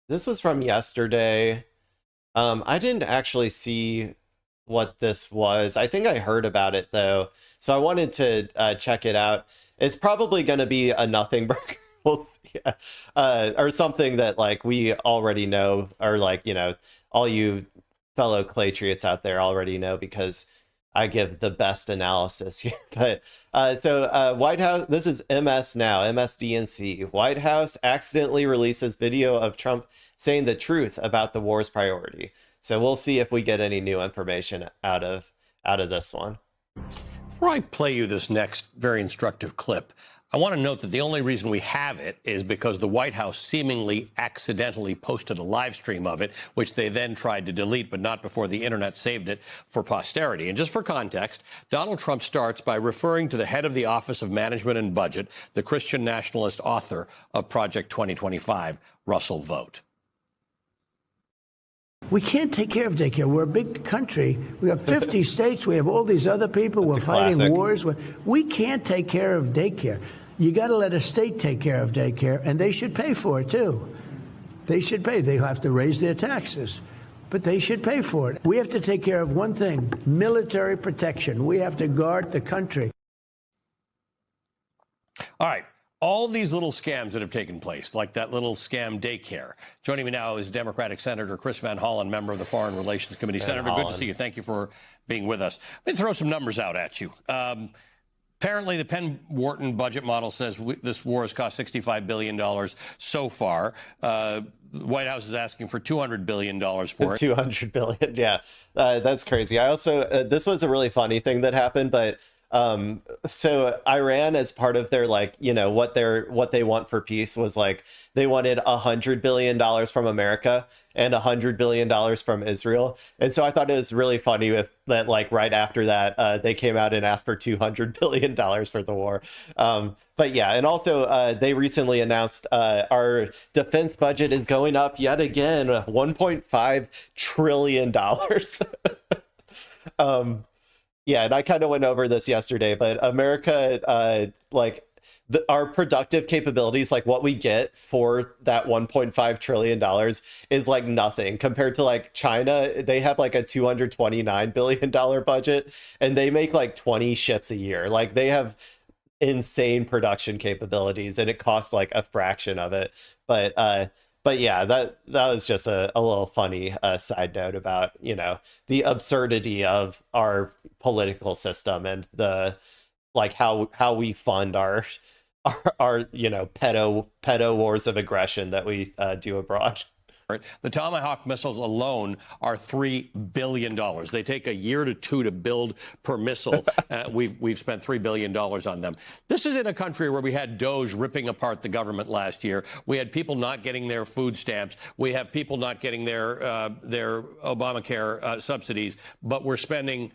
This was from yesterday. I didn't actually see what this was. I think I heard about it though, so I wanted to check it out. It's probably going to be a nothing burger. Well, yeah. Or something that like we already know, or like, all you fellow Claytriots out there already know because I give the best analysis here. But White House, this is MS Now, MSDNC. White House accidentally releases video of Trump saying the truth about the war's priority. So we'll see if we get any new information out of this one. Before I play you this next very instructive clip, I want to note that the only reason we have it is because the White House seemingly accidentally posted a live stream of it, which they then tried to delete, but not before the internet saved it for posterity. And just for context, Donald Trump starts by referring to the head of the Office of Management and Budget, the Christian nationalist author of Project 2025, Russell Vogt. We can't take care of daycare. We're a big country. We have 50 states. We have all these other people. We're fighting wars. We can't take care of daycare. You got to let a state take care of daycare, and they should pay for it, too. They should pay. They have to raise their taxes, but they should pay for it. We have to take care of one thing, military protection. We have to guard the country. All right. All these little scams that have taken place, like that little scam daycare. Joining me now is Democratic Senator Chris Van Hollen, member of the Foreign Relations Committee. Senator, good to see you. Thank you for being with us. Let me throw some numbers out at you. Apparently, the Penn-Wharton budget model says this war has cost $65 billion so far. The White House is asking for $200 billion for it. $200 billion, yeah. That's crazy. I also, this was a really funny thing that happened, but so Iran, as part of their, like, what they want for peace was like, they wanted $100 billion from America and $100 billion from Israel. And so I thought it was really funny that like right after that, they came out and asked for $200 billion for the war. But yeah, and also they recently announced our defense budget is going up yet again, $1.5 trillion. Yeah, and I kind of went over this yesterday, but America, our productive capabilities, like what we get for that $1.5 trillion is like nothing compared to like China. They have like a $229 billion budget and they make like 20 ships a year. Like they have insane production capabilities and it costs like a fraction of it. But yeah, that was just a little funny side note about, the absurdity of our political system and the like how we fund our pedo wars of aggression that we do abroad. The Tomahawk missiles alone are $3 billion. They take a year to two to build per missile. We've spent $3 billion on them. This is in a country where we had Doge ripping apart the government last year. We had people not getting their food stamps. We have people not getting their Obamacare subsidies. But we're spending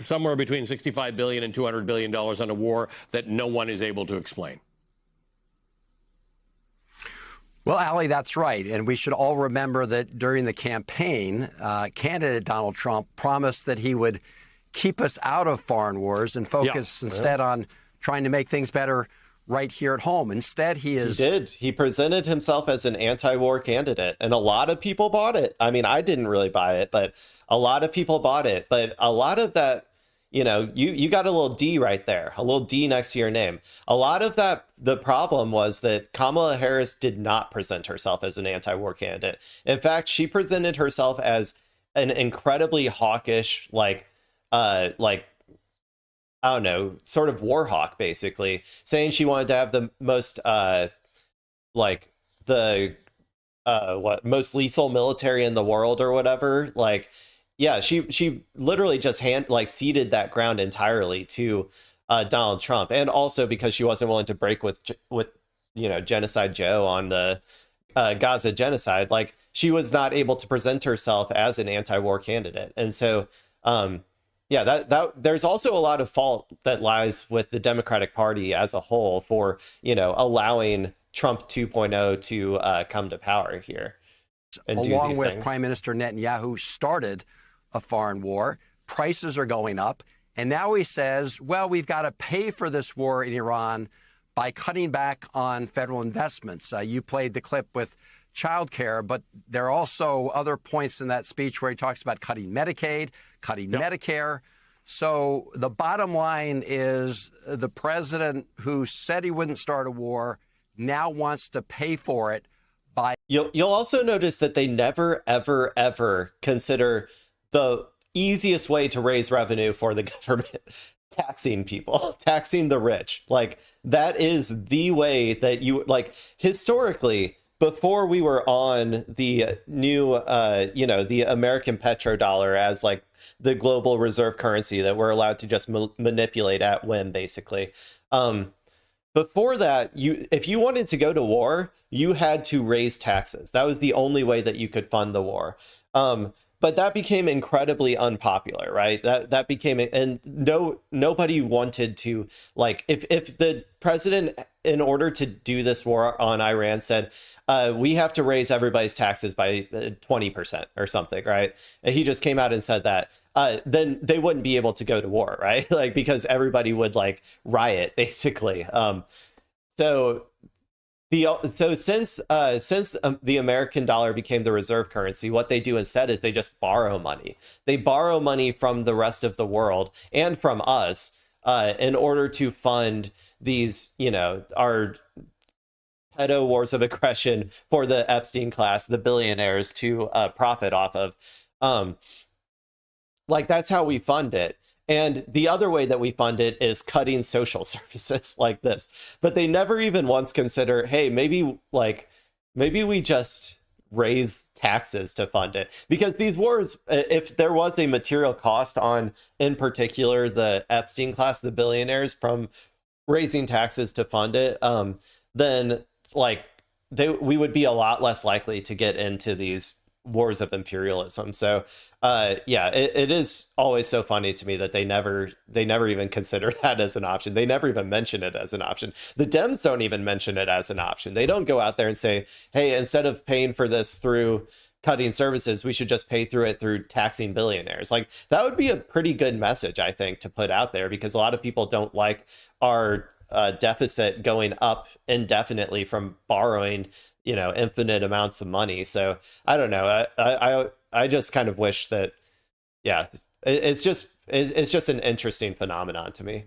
somewhere between $65 billion and $200 billion on a war that no one is able to explain. Well, Ali, that's right. And we should all remember that during the campaign, candidate Donald Trump promised that he would keep us out of foreign wars and focus instead on trying to make things better right here at home. Instead, he did. He presented himself as an anti-war candidate, and a lot of people bought it. I mean, I didn't really buy it, but a lot of people bought it. But a lot of that, you got a little D right there, a little D next to your name. A lot of that, the problem was that Kamala Harris did not present herself as an anti-war candidate. In fact, she presented herself as an incredibly hawkish, I don't know, sort of war hawk, basically, saying she wanted to have the most, most lethal military in the world or whatever. Like, yeah, she literally just ceded that ground entirely to Donald Trump, and also because she wasn't willing to break with Genocide Joe on the Gaza genocide. Like, she was not able to present herself as an anti-war candidate, and so yeah, that there's also a lot of fault that lies with the Democratic Party as a whole for allowing Trump 2.0 to come to power here. And along with Prime Minister Netanyahu started a foreign war. Prices are going up. And now he says, well, we've got to pay for this war in Iran by cutting back on federal investments. You played the clip with child care, but there are also other points in that speech where he talks about cutting Medicaid, cutting Medicare. So the bottom line is the president who said he wouldn't start a war now wants to pay for it by... You'll also notice that they never, ever, ever consider the easiest way to raise revenue for the government. Taxing people, taxing the rich. Like, that is the way that you, like, historically, before we were on the new, the American petrodollar as like the global reserve currency that we're allowed to just manipulate at whim, basically. Before that, if you wanted to go to war, you had to raise taxes. That was the only way that you could fund the war. But that became incredibly unpopular, right? That became, and nobody wanted to, like, if the president, in order to do this war on Iran, said, we have to raise everybody's taxes by 20% or something, right? And he just came out and said that, then they wouldn't be able to go to war, right? Like, because everybody would like riot, basically. So since the American dollar became the reserve currency, what they do instead is they just borrow money. They borrow money from the rest of the world and from us in order to fund these, our pedo wars of aggression for the Epstein class, the billionaires, to profit off of. Like, that's how we fund it. And the other way that we fund it is cutting social services like this. But they never even once consider, hey, maybe we just raise taxes to fund it. Because these wars, if there was a material cost on, in particular, the Epstein class, the billionaires, from raising taxes to fund it, then like we would be a lot less likely to get into these wars of imperialism. So it is always so funny to me that they never even consider that as an option. They never even mention it as an option. The Dems don't even mention it as an option. They don't go out there and say, hey, instead of paying for this through cutting services, we should just pay through taxing billionaires. Like, that would be a pretty good message, I think, to put out there, because a lot of people don't like our deficit going up indefinitely from borrowing infinite amounts of money. So I don't know. I just kind of wish that, it's just an interesting phenomenon to me.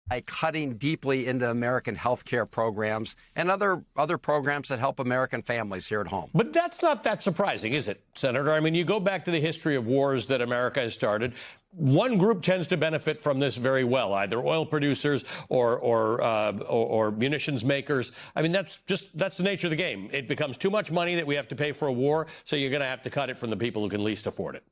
By cutting deeply into American healthcare programs and other programs that help American families here at home. But that's not that surprising, is it, Senator? I mean, you go back to the history of wars that America has started. One group tends to benefit from this very well, either oil producers or munitions makers. I mean, that's the nature of the game. It becomes too much money that we have to pay for a war, so you're going to have to cut it from the people who can least afford it.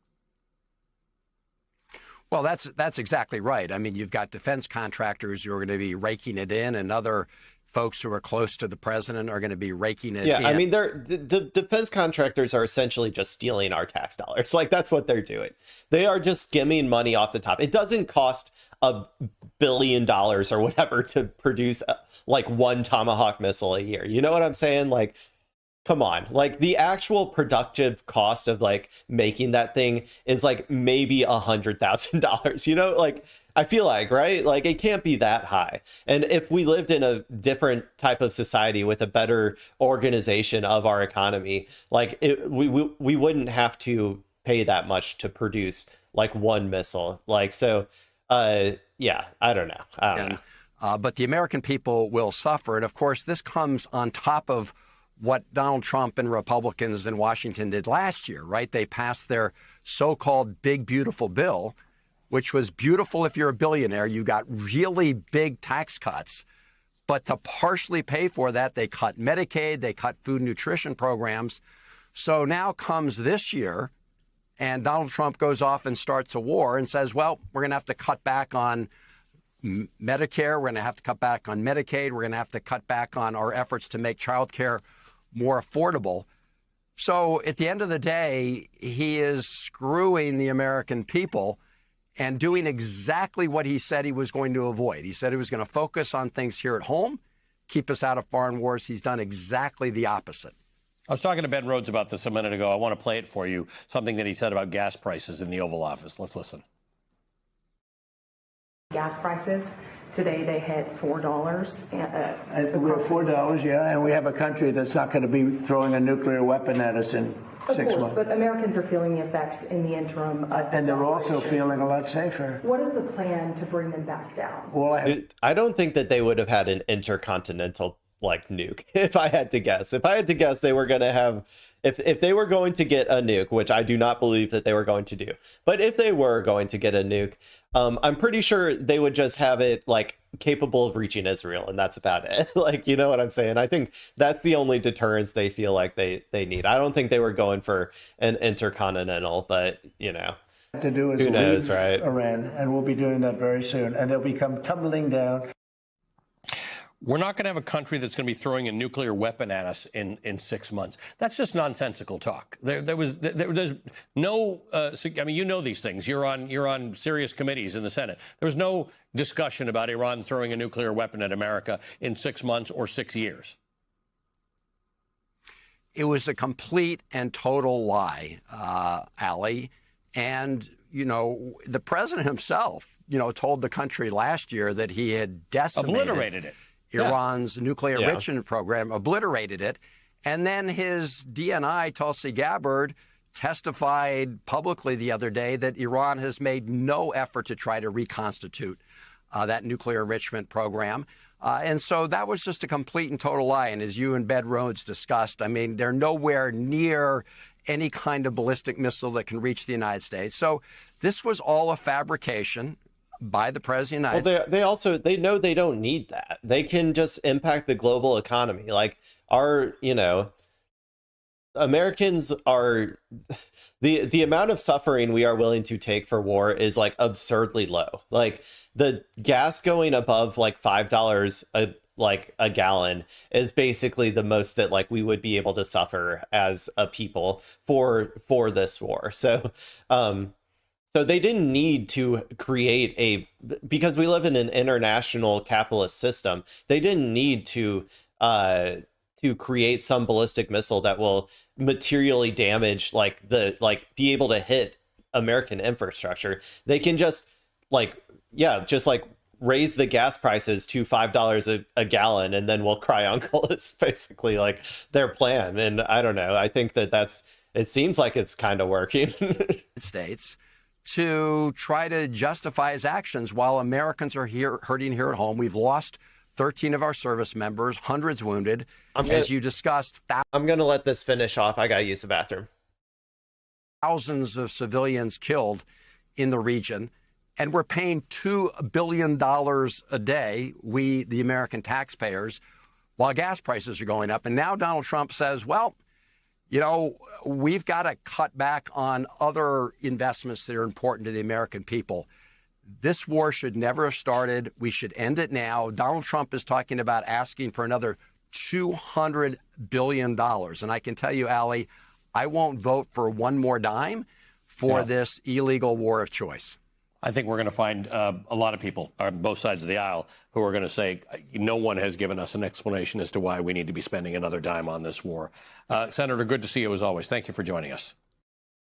Well, that's exactly right. I mean, you've got defense contractors who are going to be raking it in, and other folks who are close to the president are going to be raking it in. Yeah, I mean, the defense contractors are essentially just stealing our tax dollars. Like, that's what they're doing. They are just skimming money off the top. It doesn't cost $1 billion or whatever to produce like one Tomahawk missile a year. You know what I'm saying? Like, come on. Like, the actual productive cost of like making that thing is like maybe $100,000. Like, I feel like, right? Like, it can't be that high. And if we lived in a different type of society with a better organization of our economy, like we wouldn't have to pay that much to produce like one missile. Like, so, I don't know. But the American people will suffer. And of course, this comes on top of what Donald Trump and Republicans in Washington did last year, right? They passed their so-called big, beautiful bill, which was beautiful if you're a billionaire. You got really big tax cuts. But to partially pay for that, they cut Medicaid, they cut food and nutrition programs. So now comes this year, and Donald Trump goes off and starts a war and says, well, we're going to have to cut back on Medicare, we're going to have to cut back on Medicaid, we're going to have to cut back on our efforts to make child care more affordable. So at the end of the day, he is screwing the American people and doing exactly what he said he was going to avoid. He said he was going to focus on things here at home, keep us out of foreign wars. He's done exactly the opposite. I was talking to Ben Rhodes about this a minute ago. I want to play it for you, something that he said about gas prices in the Oval Office. Let's listen. Gas prices Today they hit $4. We're $4, yeah, and we have a country that's not going to be throwing a nuclear weapon at us in 6 months. But Americans are feeling the effects in the interim. And they're also feeling a lot safer. What is the plan to bring them back down? Well, I don't think that they would have had an intercontinental nuke. If I had to guess, they were going to have, if they were going to get a nuke, which I do not believe that they were going to do, but if they were going to get a nuke, I'm pretty sure they would just have it capable of reaching Israel, and that's about it. You know what I'm saying? I think that's the only deterrence they feel like they need. I don't think they were going for an intercontinental, but to do is who knows, leave right? Iran, and we'll be doing that very soon, and they'll become tumbling down. We're not going to have a country that's going to be throwing a nuclear weapon at us in 6 months. That's just nonsensical talk. There's no. I mean, you know these things. You're on serious committees in the Senate. There was no discussion about Iran throwing a nuclear weapon at America in 6 months or 6 years. It was a complete and total lie, Ali. And the president himself, told the country last year that he had obliterated it. Iran's nuclear enrichment program, obliterated it. And then his DNI, Tulsi Gabbard, testified publicly the other day that Iran has made no effort to try to reconstitute that nuclear enrichment program. And so that was just a complete and total lie. And as you and Ben Rhodes discussed, I mean, they're nowhere near any kind of ballistic missile that can reach the United States. So this was all a fabrication by the president of the United States. They know they don't need that. They can just impact the global economy. Americans are the amount of suffering we are willing to take for war is absurdly low. The gas going above $5 a gallon is basically the most that we would be able to suffer as a people for this war. So they didn't need to create because we live in an international capitalist system. They didn't need to create some ballistic missile that will materially damage be able to hit American infrastructure. They can just raise the gas prices to $5 a gallon, and then we'll cry uncle. Is basically their plan. And I don't know. I think it seems like it's kind of working. States to try to justify his actions while Americans are hurting here at home. We've lost 13 of our service members, hundreds wounded. As you discussed, I'm going to let this finish off. I got to use the bathroom. Thousands of civilians killed in the region, and we're paying $2 billion a day, we, the American taxpayers, while gas prices are going up. And now Donald Trump says, well, we've got to cut back on other investments that are important to the American people. This war should never have started. We should end it now. Donald Trump is talking about asking for another $200 billion. And I can tell you, Ali, I won't vote for one more dime for this illegal war of choice. I think we're going to find a lot of people on both sides of the aisle who are going to say no one has given us an explanation as to why we need to be spending another dime on this war. Senator, good to see you as always. Thank you for joining us.